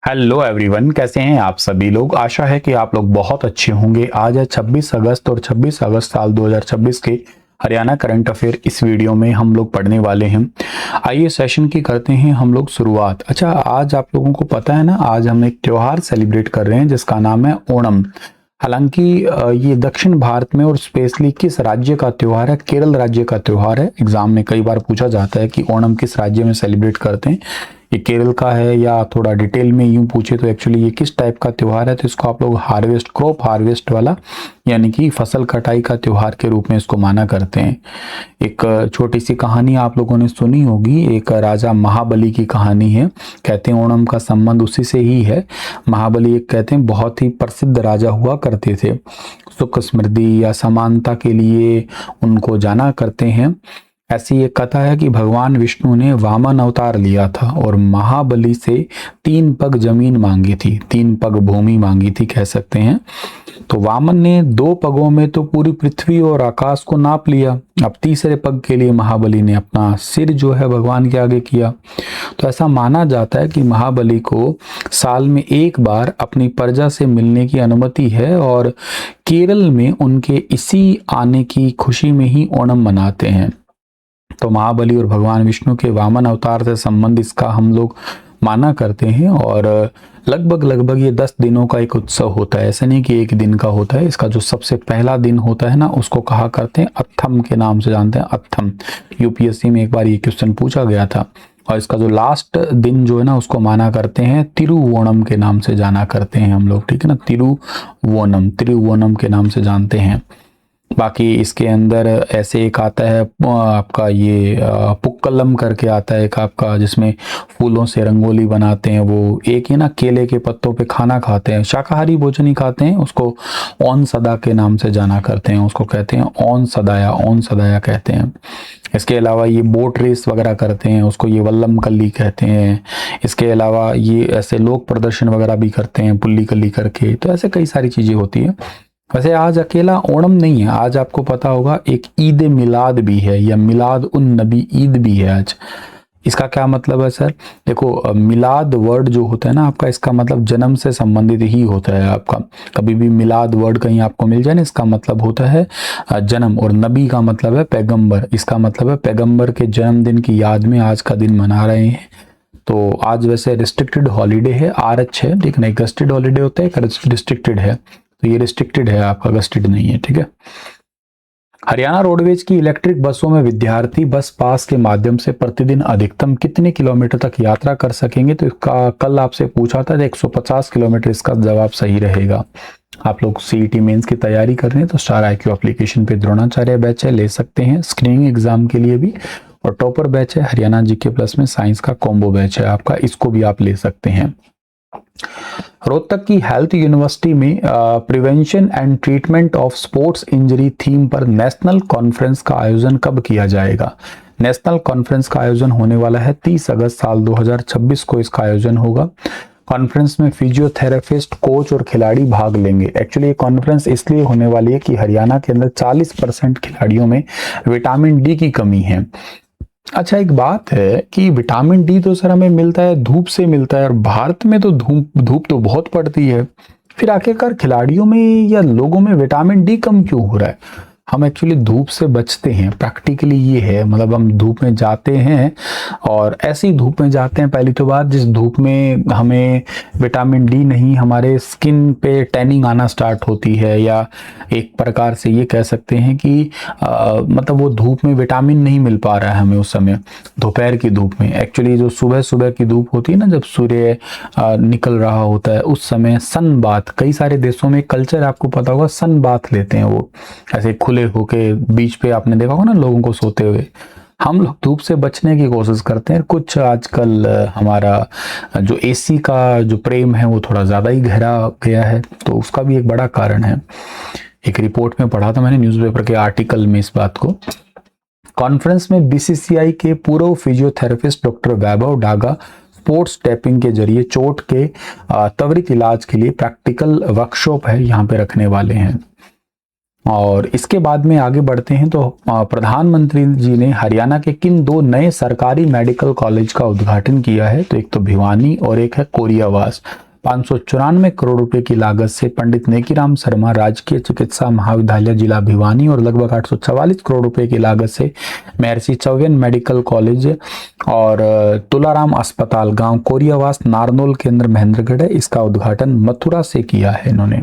Hello everyone, कैसे हैं आप सभी लोग। आशा है कि आप लोग बहुत अच्छे होंगे। आज है 26 अगस्त और 26 अगस्त साल 2026 के हरियाणा करंट अफेयर इस वीडियो में हम लोग पढ़ने वाले हैं। आइए सेशन की करते हैं हम लोग शुरुआत। अच्छा, आज आप लोगों को पता है ना, आज हम एक त्योहार सेलिब्रेट कर रहे हैं जिसका नाम है ओणम। हालांकि ये दक्षिण भारत में और स्पेशली किस राज्य का त्योहार है? केरल राज्य का त्योहार है। एग्जाम में कई बार पूछा जाता है कि ओणम किस राज्य में सेलिब्रेट करते हैं, ये केरल का है या थोड़ा डिटेल में यूं पूछे तो एक्चुअली ये किस टाइप का त्योहार है, तो इसको आप लोग हार्वेस्ट, क्रॉप हार्वेस्ट वाला यानी कि फसल कटाई का त्योहार के रूप में इसको माना करते हैं। एक छोटी सी कहानी आप लोगों ने सुनी होगी, एक राजा महाबली की कहानी है। कहते हैं ओणम का संबंध उसी से ही है। महाबली एक कहते हैं बहुत ही प्रसिद्ध राजा हुआ करते थे। सुख समृद्धि या समानता के लिए उनको जाना करते हैं। ऐसी एक कथा है कि भगवान विष्णु ने वामन अवतार लिया था और महाबली से 3 पग जमीन मांगी थी, 3 पग भूमि मांगी थी कह सकते हैं। तो वामन ने 2 पगों में तो पूरी पृथ्वी और आकाश को नाप लिया। अब तीसरे पग के लिए महाबली ने अपना सिर जो है भगवान के आगे किया। तो ऐसा माना जाता है कि महाबली को साल में एक बार अपनी प्रजा से मिलने की अनुमति है और केरल में उनके इसी आने की खुशी में ही ओणम मनाते हैं। तो महाबली और भगवान विष्णु के वामन अवतार से संबंध इसका हम लोग माना करते हैं। और लगभग ये 10 दिनों का एक उत्सव होता है, ऐसा नहीं कि एक दिन का होता है। इसका जो सबसे पहला दिन होता है ना, उसको कहा करते हैं अत्थम के नाम से जानते हैं, अत्थम। यूपीएससी में एक बार ये क्वेश्चन पूछा गया था। और इसका जो लास्ट दिन जो है ना, उसको माना करते हैं तिरुवोणम के नाम से जाना करते हैं हम लोग, ठीक है ना। तिरुवोणम के नाम से जानते हैं। बाकी इसके अंदर ऐसे एक आता है आपका ये पुक्कलम करके आता है एक आपका, जिसमें फूलों से रंगोली बनाते हैं। वो एक ही ना केले के पत्तों पे खाना खाते हैं, शाकाहारी भोजन ही खाते हैं। उसको ओन सदा के नाम से जाना करते हैं, उसको कहते हैं ओन सदाया कहते हैं। इसके अलावा ये बोट रेस वगैरह करते हैं, उसको ये वल्लम कल्ली कहते हैं। इसके अलावा ये ऐसे लोक प्रदर्शन वगैरह भी करते हैं पुल्ली कल्ली करके। तो ऐसे कई सारी चीज़ें होती हैं। वैसे आज अकेला ओणम नहीं है, आज आपको पता होगा एक ईद मिलाद भी है, या मिलाद उन नबी ईद भी है आज। इसका क्या मतलब है सर? देखो, मिलाद वर्ड जो होता है ना आपका, इसका मतलब जन्म से संबंधित ही होता है आपका। कभी भी मिलाद वर्ड कहीं आपको मिल जाए ना, इसका मतलब होता है जन्म। और नबी का मतलब है पैगंबर, इसका मतलब है पैगंबर के जन्मदिन की याद में आज का दिन मना रहे हैं। तो आज वैसे रिस्ट्रिक्टेड हॉलीडे है, आरएच है, ठीक है ना। एक गस्टेड हॉलीडे होता है, एक रिस्ट्रिक्टेड है। तो ये रिस्ट्रिक्टेड है आपका, गस्टेड नहीं है, ठीक है। हरियाणा रोडवेज की इलेक्ट्रिक बसों में विद्यार्थी बस पास के माध्यम से प्रतिदिन अधिकतम कितने किलोमीटर तक यात्रा कर सकेंगे? तो इसका कल आपसे पूछा था, 150 किलोमीटर इसका जवाब सही रहेगा। आप लोग सीईटी मेंस की तैयारी कर रहे हैं तो स्टार IQ एप्लीकेशन पे द्रोणाचार्य बैच है, ले सकते हैं स्क्रीनिंग एग्जाम के लिए भी। और टॉपर बैच है हरियाणा GK प्लस में साइंस का कॉम्बो बैच है आपका, इसको भी आप ले सकते हैं। रोहतक की हेल्थ यूनिवर्सिटी में prevention and treatment of sports injury theme पर नेशनल कॉन्फ्रेंस का आयोजन कब किया जाएगा? नेशनल कॉन्फ्रेंस का आयोजन होने वाला है 30 अगस्त साल 2026 को इसका आयोजन होगा। कॉन्फ्रेंस में फिजियोथेरेपिस्ट, कोच और खिलाड़ी भाग लेंगे। एक्चुअली ये कॉन्फ्रेंस इसलिए होने वाली है कि हरियाणा के अंदर 40% खिलाड़ियों में विटामिन डी की कमी है। अच्छा, एक बात है कि विटामिन डी तो सर हमें मिलता है, धूप से मिलता है, और भारत में तो धूप तो बहुत पड़ती है। फिर आखिरकार खिलाड़ियों में या लोगों में विटामिन डी कम क्यों हो रहा है? हम एक्चुअली धूप से बचते हैं, प्रैक्टिकली ये है। मतलब हम धूप में जाते हैं और ऐसी धूप में जाते हैं, पहली तो बात, जिस धूप में हमें विटामिन डी नहीं, हमारे स्किन पे टैनिंग आना स्टार्ट होती है। या एक प्रकार से ये कह सकते हैं कि मतलब वो धूप में विटामिन नहीं मिल पा रहा है हमें उस समय, दोपहर की धूप में। एक्चुअली जो सुबह की धूप होती है ना, जब सूर्य निकल रहा होता है, उस समय सन बाथ, कई सारे देशों में कल्चर आपको पता होगा, सन बाथ लेते हैं वो ऐसे खुले होके बीच पे। आपने देखा होगा ना लोगों को सोते हुए। हम लोग धूप से बचने की कोशिश करते हैं। कुछ आजकल हमारा जो AC का जो प्रेम है वो थोड़ा ज़्यादा ही गहरा गया है, तो उसका भी एक बड़ा कारण है। एक रिपोर्ट में पढ़ा था मैंने, न्यूज़पेपर के आर्टिकल में, इस बात को। कॉन्फ्रेंस में BCCI के पूर्व फिजियोथेरेपिस्ट डॉक्टर वैभव डागा स्पोर्ट्स टैपिंग के जरिए चोट के त्वरित इलाज के लिए प्रैक्टिकल वर्कशॉप है यहाँ पे रखने वाले हैं। और इसके बाद में आगे बढ़ते हैं तो प्रधानमंत्री जी ने हरियाणा के किन दो नए सरकारी मेडिकल कॉलेज का उद्घाटन किया है? तो एक तो भिवानी और एक है कोरियावास। 594 करोड़ रुपए की लागत से पंडित नेकीराम शर्मा राजकीय चिकित्सा महाविद्यालय जिला भिवानी और लगभग 844 करोड़ रुपए की लागत से महर्षि चौवेन मेडिकल कॉलेज और तुलाराम अस्पताल गांव कोरियावास नारनौल केंद्र महेंद्रगढ़ है, इसका उद्घाटन मथुरा से किया है इन्होंने।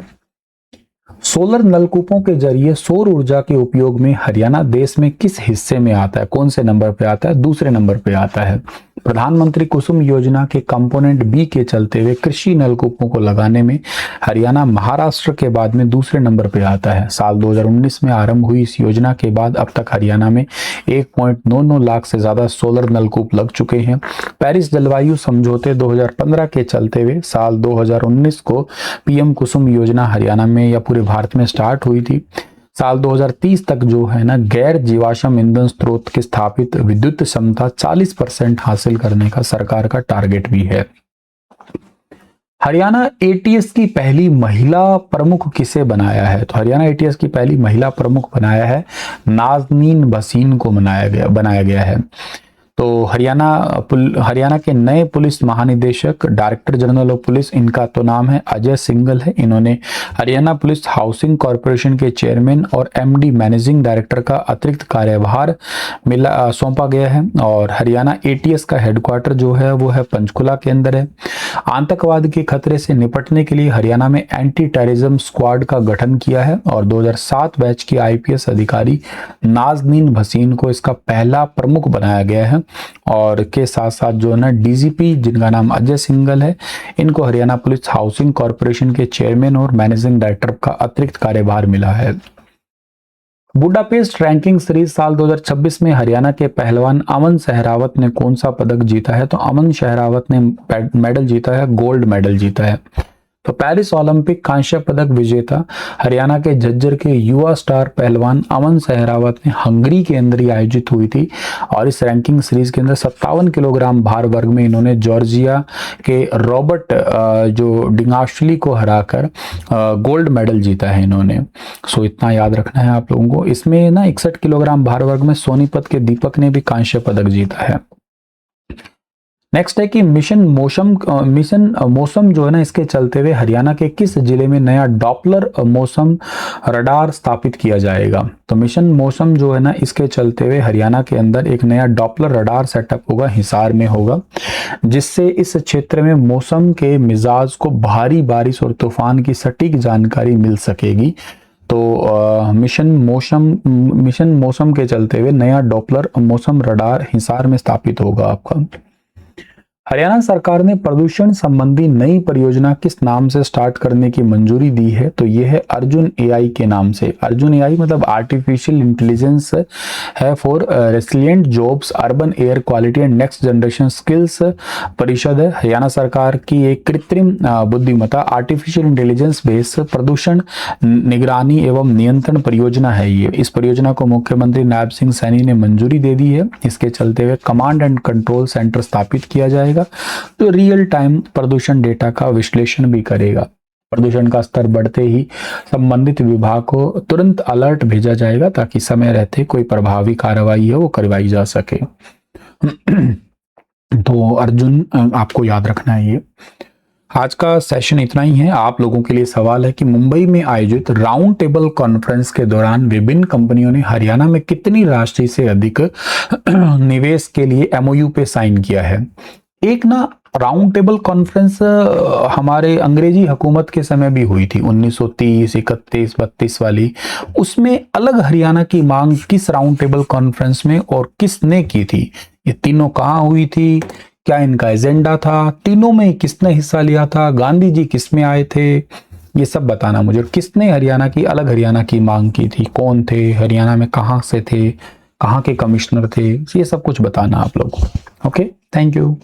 सोलर नलकूपों के जरिए सौर ऊर्जा के उपयोग में हरियाणा देश में किस हिस्से में आता है? कौन से नंबर पे आता है? दूसरे नंबर पे आता है। प्रधानमंत्री कुसुम योजना के कंपोनेंट बी के चलते हुए कृषि नलकूपों को लगाने में हरियाणा महाराष्ट्र के बाद में दूसरे नंबर पे आता है। साल 2019 में आरंभ हुई इस योजना के बाद अब तक हरियाणा में 1.99 लाख से ज्यादा सोलर नलकूप लग चुके हैं। पेरिस जलवायु समझौते 2015 के चलते हुए साल 2019 को पीएम कुसुम योजना हरियाणा में या पूरे भारत में स्टार्ट हुई थी। साल 2030 तक जो है ना गैर जीवाश्म ईंधन स्रोत की स्थापित विद्युत क्षमता 40% हासिल करने का सरकार का टारगेट भी है। हरियाणा एटीएस की पहली महिला प्रमुख किसे बनाया है? तो हरियाणा एटीएस की पहली महिला प्रमुख बनाया है नाज़नीन भसीन को बनाया गया है। तो हरियाणा के नए पुलिस महानिदेशक डायरेक्टर जनरल ऑफ पुलिस, इनका तो नाम है अजय सिंघल है। इन्होंने हरियाणा पुलिस हाउसिंग कॉरपोरेशन के चेयरमैन और एमडी मैनेजिंग डायरेक्टर का अतिरिक्त कार्यभार सौंपा गया है। और हरियाणा एटीएस का हेडक्वार्टर जो है वो है पंचकुला के अंदर है। आतंकवाद के खतरे से निपटने के लिए हरियाणा में एंटी टेररिज्म स्क्वाड का गठन किया है और 2007 बैच की आईपीएस अधिकारी नाज़नीन भसीन को इसका पहला प्रमुख बनाया गया है। और के साथ साथ जो है ना डीजीपी जिनका नाम अजय सिंघल है, इनको हरियाणा पुलिस हाउसिंग कॉरपोरेशन के चेयरमैन और मैनेजिंग डायरेक्टर का अतिरिक्त कार्यभार मिला है। बुडापेस्ट रैंकिंग सीरीज साल 2026 में हरियाणा के पहलवान अमन सहरावत ने कौन सा पदक जीता है? तो अमन सहरावत ने मेडल जीता है, गोल्ड मेडल जीता है। तो पेरिस ओलंपिक कांस्य पदक विजेता हरियाणा के झज्जर के युवा स्टार पहलवान अमन सहरावत ने हंगरी के अंदर ही आयोजित हुई थी और इस रैंकिंग सीरीज के अंदर 57 किलोग्राम भार वर्ग में इन्होंने जॉर्जिया के रॉबर्ट जो डिंगाशली को हराकर गोल्ड मेडल जीता है इन्होंने। सो इतना याद रखना है आप लोगों को। इसमें ना 61 किलोग्राम भार वर्ग में सोनीपत के दीपक ने भी कांस्य पदक जीता है। नेक्स्ट है कि मिशन मौसम जो है ना इसके चलते हुए हरियाणा के किस जिले में नया डॉपलर मौसम रडार स्थापित किया जाएगा? तो मिशन मौसम जो है ना इसके चलते हुए हरियाणा के अंदर एक नया डॉपलर रडार सेटअप होगा, हिसार में होगा, जिससे इस क्षेत्र में मौसम के मिजाज को भारी बारिश और तूफान की सटीक जानकारी मिल सकेगी। तो मिशन मौसम के चलते हुए नया डॉपलर मौसम रडार हिसार में स्थापित होगा आपका। हरियाणा सरकार ने प्रदूषण संबंधी नई परियोजना किस नाम से स्टार्ट करने की मंजूरी दी है? तो यह है अर्जुन एआई के नाम से। अर्जुन एआई मतलब आर्टिफिशियल इंटेलिजेंस है for resilient jobs, urban air quality and next generation skills परिषद है। हरियाणा सरकार की एक कृत्रिम बुद्धिमत्ता आर्टिफिशियल इंटेलिजेंस बेस्ड प्रदूषण निगरानी एवं नियंत्रण परियोजना है ये। इस परियोजना को मुख्यमंत्री नायब सिंह सैनी ने मंजूरी दे दी है। इसके चलते हुए कमांड एंड कंट्रोल सेंटर स्थापित किया जाएगा तो रियल टाइम प्रदूषण डेटा का विश्लेषण भी करेगा। प्रदूषण का स्तर बढ़ते ही संबंधित विभाग को तुरंत अलर्ट भेजा जाएगा ताकि समय रहते कोई प्रभावी कार्रवाई है वो करवाई जा सके। तो अर्जुन आपको याद रखना है ये। आज का सेशन इतना ही है। आप लोगों के लिए सवाल है कि मुंबई में आयोजित राउंड टेबल कॉन्फ्रेंस के दौरान विभिन्न कंपनियों ने हरियाणा में कितनी राशि से अधिक निवेश के लिए एमओयू पे साइन किया है? एक ना राउंड टेबल कॉन्फ्रेंस हमारे अंग्रेजी हुकूमत के समय भी हुई थी 1930, 31, 32 वाली। उसमें अलग हरियाणा की मांग किस राउंड टेबल कॉन्फ्रेंस में और किसने की थी? ये तीनों कहाँ हुई थी? क्या इनका एजेंडा था? तीनों में किसने हिस्सा लिया था? गांधी जी किस में आए थे? ये सब बताना मुझे। किसने हरियाणा की अलग हरियाणा की मांग की थी? कौन थे? हरियाणा में कहाँ से थे? कहाँ के कमिश्नर थे? ये सब कुछ बताना आप लोग को। Okay, thank you.